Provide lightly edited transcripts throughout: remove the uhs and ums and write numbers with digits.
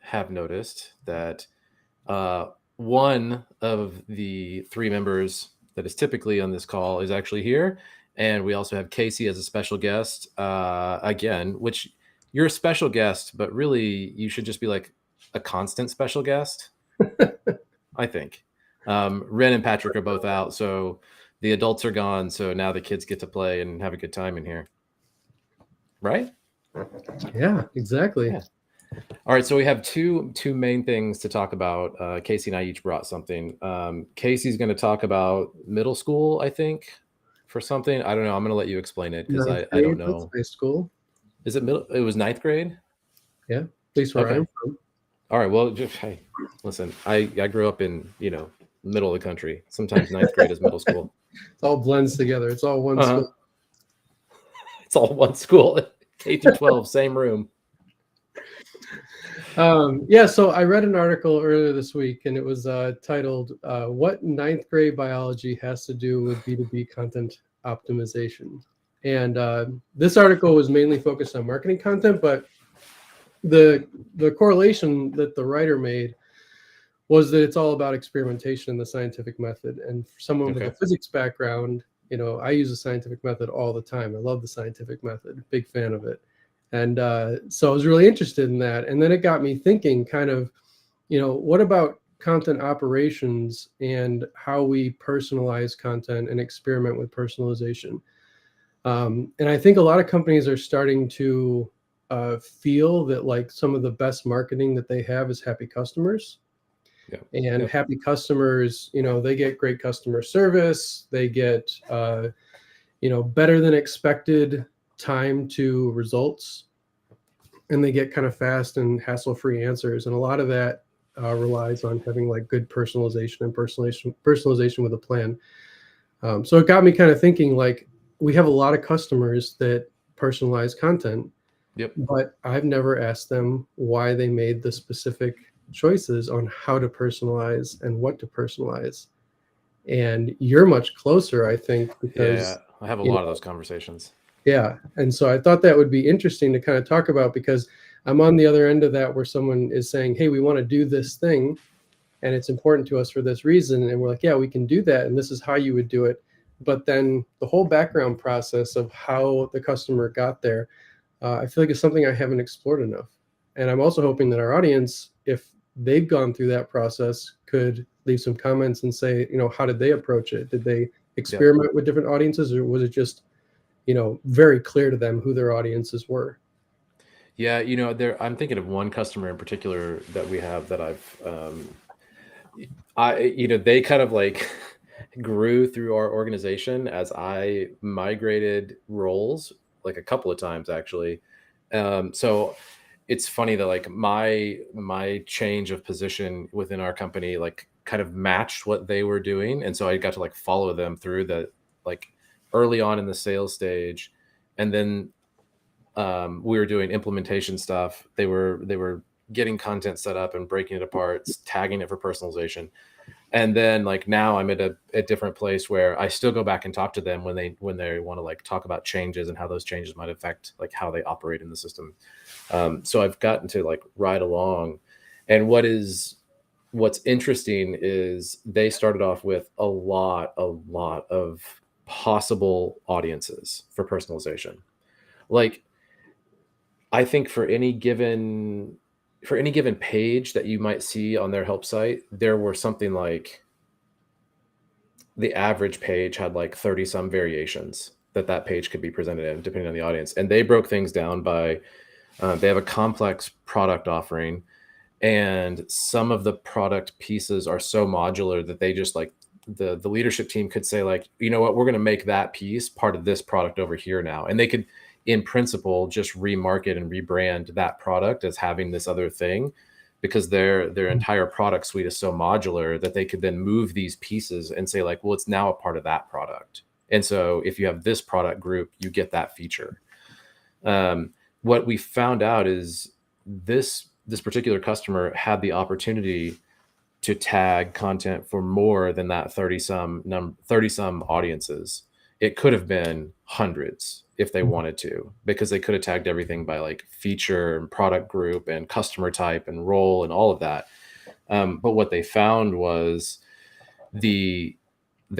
have noticed that uh, one of the three members that is typically on this call is actually here. And we also have Casey as a special guest again, which you're a special guest, but really you should just be like a constant special guest, I think. Ren and Patrick are both out, so the adults are gone. So now the kids get to play and have a good time in here. Right? Yeah, exactly. Yeah. All right, so we have two main things to talk about. Casey and I each brought something. Casey's going to talk about middle school, I think, for something. I don't know. I'm going to let you explain it because Ninth I don't grade, that's know. high school. Is it middle? It was ninth grade. Yeah, at least where Okay. I'm from. All right. Well, just hey, listen. I grew up in middle of the country. Sometimes ninth grade is middle school. It all blends together. It's all one Uh-huh. school. It's all one school. K through 12, same room. Yeah, so I read an article earlier this week, and it was titled "What Ninth Grade Biology Has to Do with B2B Content Optimization." And this article was mainly focused on marketing content, but the correlation that the writer made was that it's all about experimentation and the scientific method. And for someone with a Okay. physics background, I use the scientific method all the time. I love the scientific method, big fan of it. And so I was really interested in that. And then it got me thinking kind of, what about content operations and how we personalize content and experiment with personalization? And I think a lot of companies are starting to feel that like some of the best marketing that they have is happy customers. Yeah. And Yep. happy customers, they get great customer service. They get, better than expected time to results, and they get kind of fast and hassle-free answers. And a lot of that relies on having like good personalization and personalization with a plan. So it got me kind of thinking like we have a lot of customers that personalize content, Yep. but I've never asked them why they made the specific choices on how to personalize and what to personalize. And you're much closer, I think, Yeah. because I have a you lot of know, those conversations. yeah. And so I thought that would be interesting to kind of talk about, because I'm on the other end of that where someone is saying, hey, we want to do this thing and it's important to us for this reason. And we're like, yeah, we can do that. And this is how you would do it. But then the whole background process of how the customer got there, I feel like it's something I haven't explored enough. And I'm also hoping that our audience, if they've gone through that process, could leave some comments and say, how did they approach it? Did they Yep. experiment with different audiences, or was it just, very clear to them who their audiences were? Yeah, there. I'm thinking of one customer in particular that we have that they kind of like grew through our organization as I migrated roles like a couple of times actually. So it's funny that like my change of position within our company like kind of matched what they were doing, and so I got to like follow them through the like early on in the sales stage, and then we were doing implementation stuff. They were getting content set up and breaking it apart, tagging it for personalization. And then like now I'm at a different place where I still go back and talk to them when they want to like talk about changes and how those changes might affect like how they operate in the system. So I've gotten to like ride along. And what's interesting is they started off with a lot of possible audiences for personalization. Like I think for any given page that you might see on their help site, there were something like the average page had like 30 some variations that page could be presented in depending on the audience. And they broke things down by they have a complex product offering, and some of the product pieces are so modular that they just like the leadership team could say like, you know what, we're going to make that piece part of this product over here now, and they could in principle just remarket and rebrand that product as having this other thing, because their entire product suite is so modular that they could then move these pieces and say like, well, it's now a part of that product, and so if you have this product group you get that feature. What we found out is this particular customer had the opportunity to tag content for more than that 30 some audiences. It could have been hundreds if they wanted to, because they could have tagged everything by like feature and product group and customer type and role and all of that. But what they found was the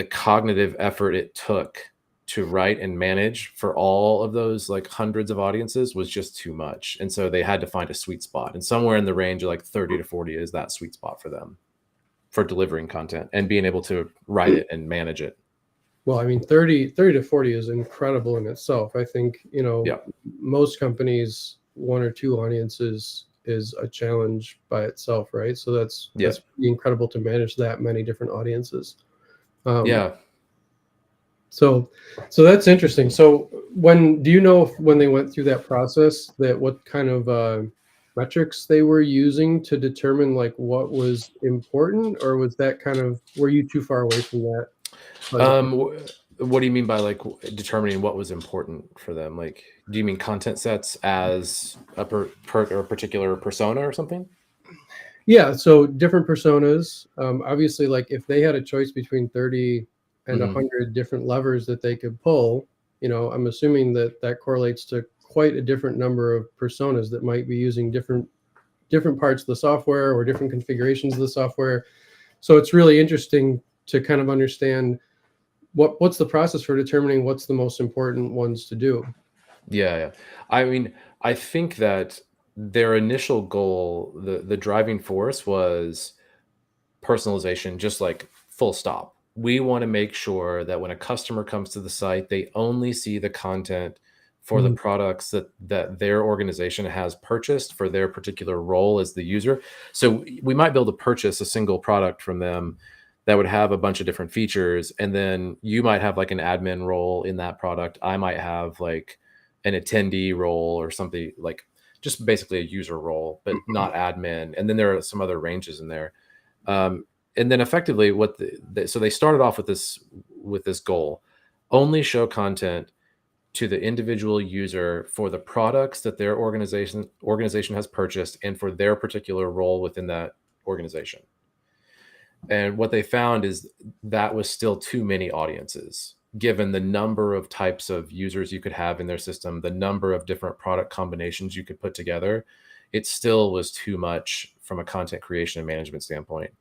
cognitive effort it took to write and manage for all of those like hundreds of audiences was just too much. And so they had to find a sweet spot. And somewhere in the range of like 30 to 40 is that sweet spot for them for delivering content and being able to write it and manage it. Well, I mean, 30 to 40 is incredible in itself. I think, Yeah. most companies, one or two audiences is a challenge by itself, right? So that's pretty incredible to manage that many different audiences. Yeah. So that's interesting. So when do you know if, when they went through that process, that what kind of metrics they were using to determine like what was important, or was that kind of, were you too far away from that? What do you mean by like determining what was important for them? Like, do you mean content sets as a particular persona or something? Yeah, so different personas. Obviously, like if they had a choice between 30 and 100 different levers that they could pull, I'm assuming that that correlates to quite a different number of personas that might be using different parts of the software or different configurations of the software. So it's really interesting to kind of understand what's the process for determining what's the most important ones to do. Yeah. I mean, I think that their initial goal, the driving force was personalization, just like full stop. We want to make sure that when a customer comes to the site, they only see the content for the products that their organization has purchased for their particular role as the user. So we might be able to purchase a single product from them that would have a bunch of different features. And then you might have like an admin role in that product. I might have like an attendee role or something, like just basically a user role, but not admin. And then there are some other ranges in there. And then effectively so they started off with this goal: only show content to the individual user for the products that their organization has purchased and for their particular role within that organization. And what they found is that was still too many audiences, given the number of types of users you could have in their system, the number of different product combinations you could put together. It still was too much from a content creation and management standpoint,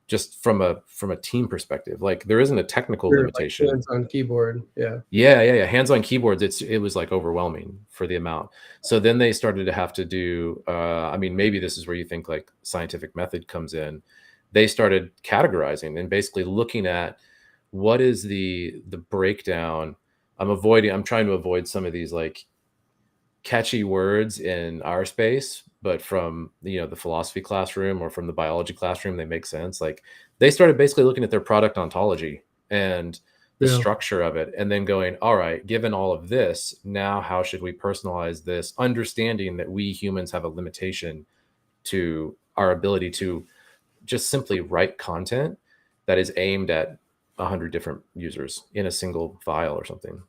just from a team perspective. Like there isn't a technical limitation. Like hands-on keyboard. Yeah. Hands-on keyboards. It was like overwhelming for the amount. So then they started to have to do, I mean, maybe this is where you think like scientific method comes in. They started categorizing and basically looking at what is the breakdown. I'm trying to avoid some of these like catchy words in our space, but from the philosophy classroom or from the biology classroom, they make sense. Like they started basically looking at their product ontology and the structure of it, and then going, all right, given all of this, now how should we personalize this, understanding that we humans have a limitation to our ability to just simply write content that is aimed at 100 different users in a single file or something.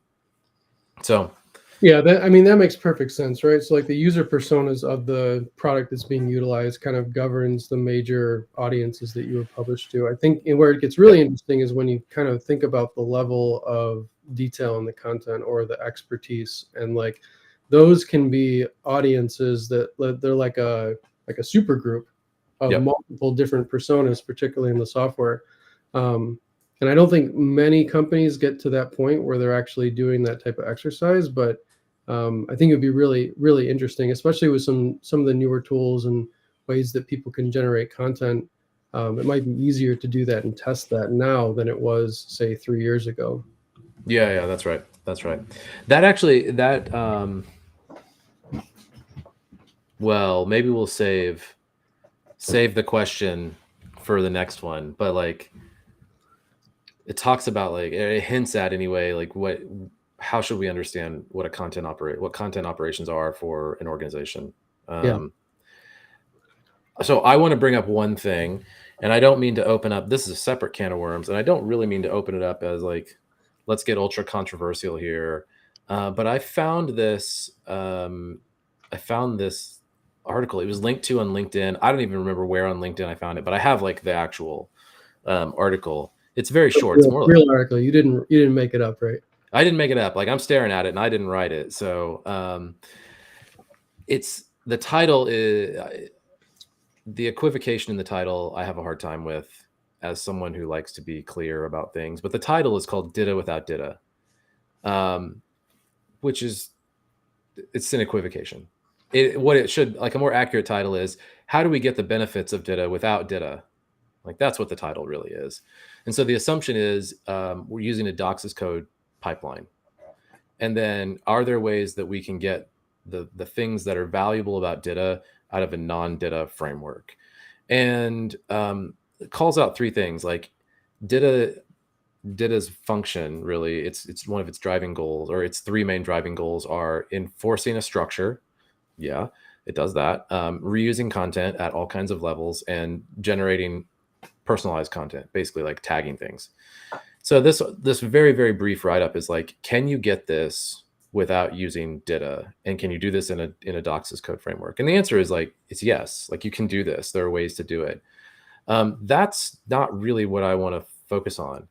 So yeah, that makes perfect sense, right? So like the user personas of the product that's being utilized kind of governs the major audiences that you were published to. I think where it gets really interesting is when you kind of think about the level of detail in the content or the expertise, and like those can be audiences that they're like a super group of multiple different personas, particularly in the software. And I don't think many companies get to that point where they're actually doing that type of exercise, but I think it would be really, really interesting, especially with some of the newer tools and ways that people can generate content. It might be easier to do that and test that now than it was, say, 3 years ago. Yeah, that's right. That actually, well, maybe we'll save the question for the next one, but like it talks about, like it hints at anyway, like how should we understand what content operations are for an organization. So I want to bring up one thing, and I don't mean to open up, this is a separate can of worms, and I don't really mean to open it up as like, let's get ultra controversial here. But I found this article. It was linked to on LinkedIn. I don't even remember where on LinkedIn I found it, but I have like the actual article. It's very short. It's more real article. You didn't make it up, right? I didn't make it up. Like I'm staring at it and I didn't write it. So it's the title is the equivocation in the title. I have a hard time with as someone who likes to be clear about things. But the title is called "DITA Without DITA," which is it's an equivocation. What it should like a more accurate title is "How do we get the benefits of DITA without DITA?" Like that's what the title really is. And so the assumption is we're using a DOCSIS code pipeline. And then are there ways that we can get the things that are valuable about DITA out of a non-DITA framework? And it calls out three things like DITA's function really, it's one of its driving goals, or its three main driving goals are enforcing a structure. Yeah, it does that. Reusing content at all kinds of levels and generating personalized content, basically like tagging things. So this very, very brief write-up is like, can you get this without using DITA? And can you do this in a DOCSIS code framework? And the answer is like, it's yes, like you can do this. There are ways to do it. That's not really what I want to focus on.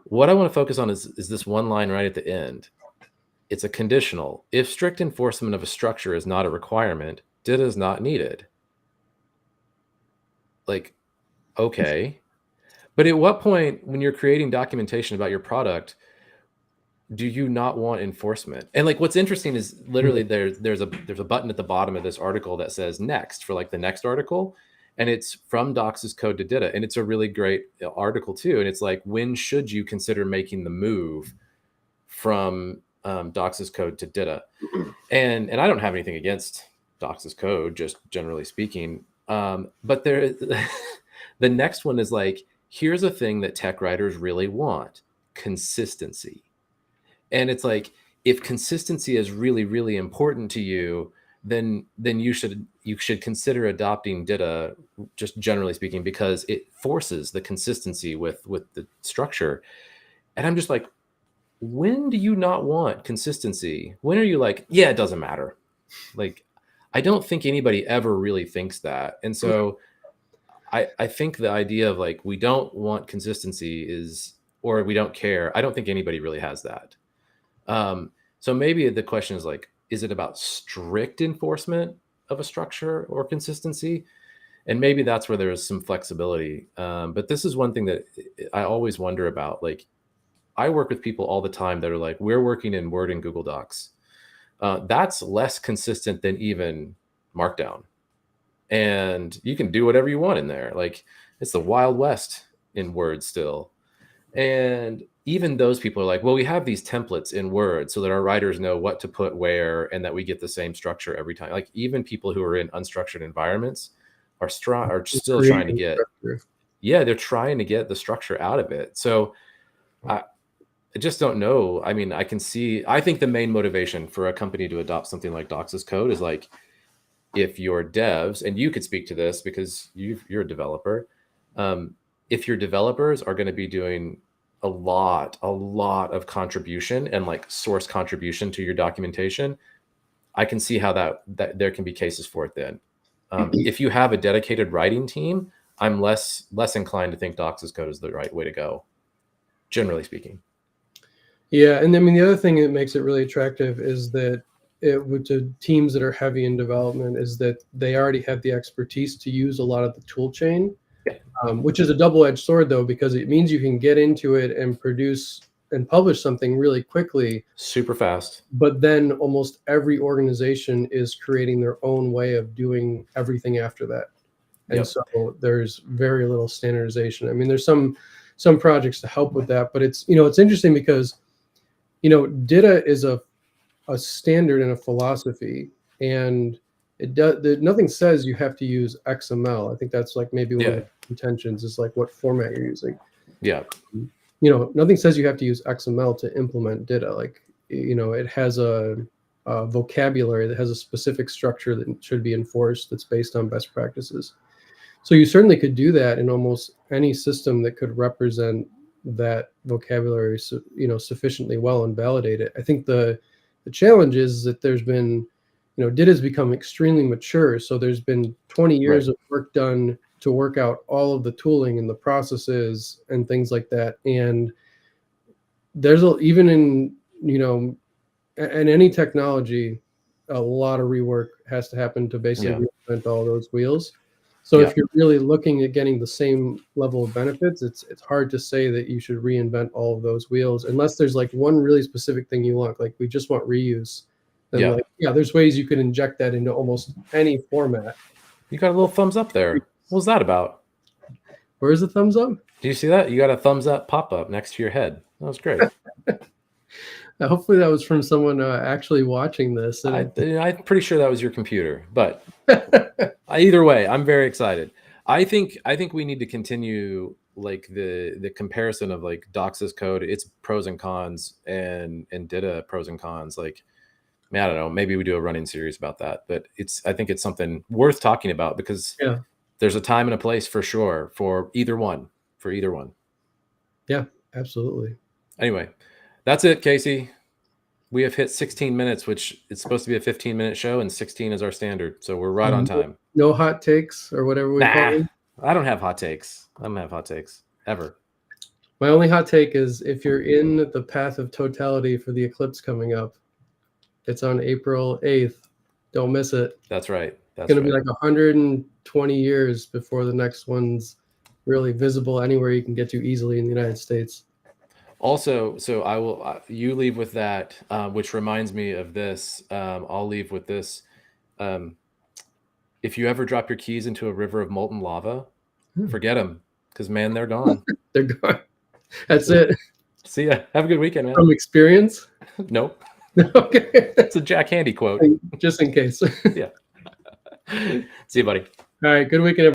What I want to focus on is this one line right at the end. It's a conditional. If strict enforcement of a structure is not a requirement, DITA is not needed. Like, okay. But at what point, when you're creating documentation about your product, do you not want enforcement? And like, what's interesting is literally there's a button at the bottom of this article that says next for like the next article, and it's from DOCSIS code to DITA, and it's a really great article too. And it's like, when should you consider making the move from DOCSIS code to DITA? And I don't have anything against DOCSIS code, just generally speaking. But there, the next one is like, here's a thing that tech writers really want: consistency. And it's like, if consistency is really, really important to you, then you should consider adopting DITA, just generally speaking, because it forces the consistency with the structure. And I'm just like, when do you not want consistency? When are you like, yeah, it doesn't matter? Like, I don't think anybody ever really thinks that. And so I think the idea of like, we don't want consistency is, or we don't care. I don't think anybody really has that. So maybe the question is like, is it about strict enforcement of a structure or consistency? And maybe that's where there's some flexibility. But this is one thing that I always wonder about. Like, I work with people all the time that are like, we're working in Word and Google Docs. That's less consistent than even Markdown. And you can do whatever you want in there. Like, it's the Wild West in Word still. And even those people are like, well, we have these templates in Word so that our writers know what to put where and that we get the same structure every time. Like, even people who are in unstructured environments are still trying to get, they're trying to get the structure out of it. So I just don't know. I mean, I think the main motivation for a company to adopt something like DOCSIS code is like, if your devs, and you could speak to this because you're a developer, if your developers are going to be doing a lot of contribution and like source contribution to your documentation, I can see how that there can be cases for it then. If you have a dedicated writing team, I'm less inclined to think DOCSIS code is the right way to go, generally speaking. Yeah, and I mean, the other thing that makes it really attractive is that to teams that are heavy in development is that they already have the expertise to use a lot of the tool chain, which is a double-edged sword though, because it means you can get into it and produce and publish something really quickly, super fast. But then almost every organization is creating their own way of doing everything after that. And so there's very little standardization. I mean, there's some projects to help with that, but it's interesting because, DITA is a standard and a philosophy, and nothing says you have to use XML. I think that's like maybe one of the intentions is like what format you're using. Yeah. Nothing says you have to use XML to implement DITA. Like, it has a vocabulary that has a specific structure that should be enforced that's based on best practices. So you certainly could do that in almost any system that could represent that vocabulary, sufficiently well and validate it. I think the challenge is that there's been, DITA has become extremely mature. So there's been 20 years of work done to work out all of the tooling and the processes and things like that. And there's even in you know, and any technology, a lot of rework has to happen to basically reinvent all those wheels. So if you're really looking at getting the same level of benefits, it's hard to say that you should reinvent all of those wheels unless there's like one really specific thing you want. Like we just want reuse. Then like, there's ways you could inject that into almost any format. You got a little thumbs up there. What was that about? Where's the thumbs up? Do you see that? You got a thumbs up pop-up next to your head. That was great. Hopefully that was from someone actually watching this. I'm pretty sure that was your computer, but either way, I'm very excited. I think we need to continue like the comparison of like Doxa's code, its pros and cons, and Dida pros and cons. Like, I mean, I don't know, maybe we do a running series about that, but I think it's something worth talking about because there's a time and a place for sure for either one. Yeah, absolutely. Anyway, that's it, Casey. We have hit 16 minutes, which it's supposed to be a 15-minute show, and 16 is our standard. So we're right on time. No hot takes or whatever we call them. I don't have hot takes. I don't have hot takes ever. My only hot take is if you're in the path of totality for the eclipse coming up, it's on April 8th. Don't miss it. That's right. It's going to be like 120 years before the next one's really visible anywhere you can get to easily in the United States. Also, so I will, you leave with that, which reminds me of this. I'll leave with this. If you ever drop your keys into a river of molten lava, forget them because, man, they're gone. They're gone. That's it. See ya. Have a good weekend, man. From experience? Nope. Okay. It's a Jack Handy quote. Just in case. Yeah. See you, buddy. All right. Good weekend, everybody.